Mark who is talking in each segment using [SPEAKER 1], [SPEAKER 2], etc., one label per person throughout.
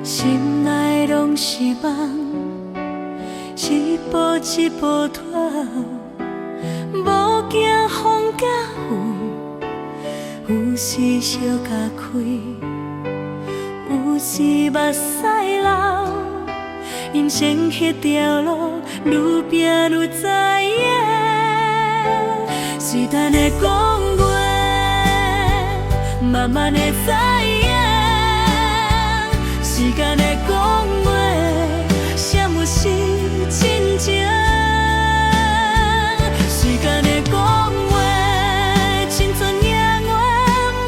[SPEAKER 1] 心内拢是梦，一步一步拖，无惊风甲雨，有时烧甲开，有时目屎流。人生迄条路，愈拼愈知影。随等的讲话，慢慢的知影。时间的讲话，什么是真情？时间的讲话，青春永远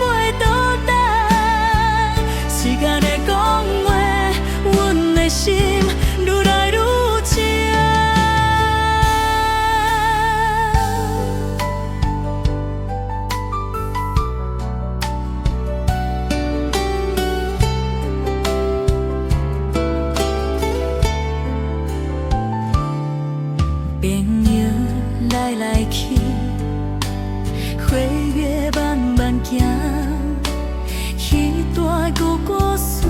[SPEAKER 1] 袂倒转。时间的讲话，阮的心愈来愈深。朋友来来去，岁月慢慢行，彼段旧故事，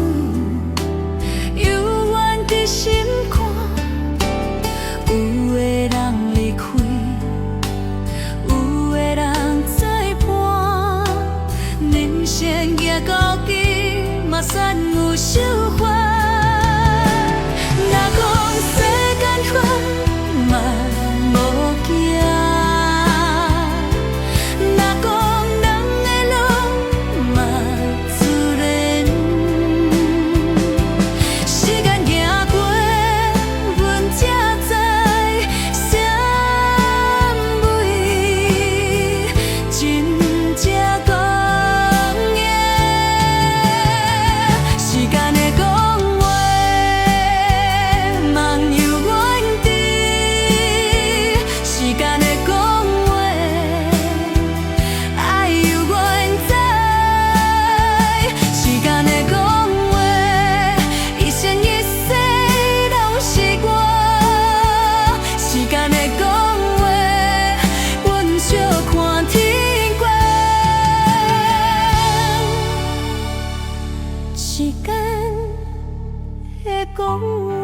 [SPEAKER 1] 犹原伫心肝。有的人离开，有的人作伴，人生行到底，嘛算有收获。若讲世间法，嘛无惊，若讲人的路嘛自然。时间行过，阮才知什为真正讲的。时间的讲话，梦犹原在。时间的讲话，爱犹原在。时间的讲话，一生一世拢是我。时间的讲话，阮惜看天光。时间的讲话。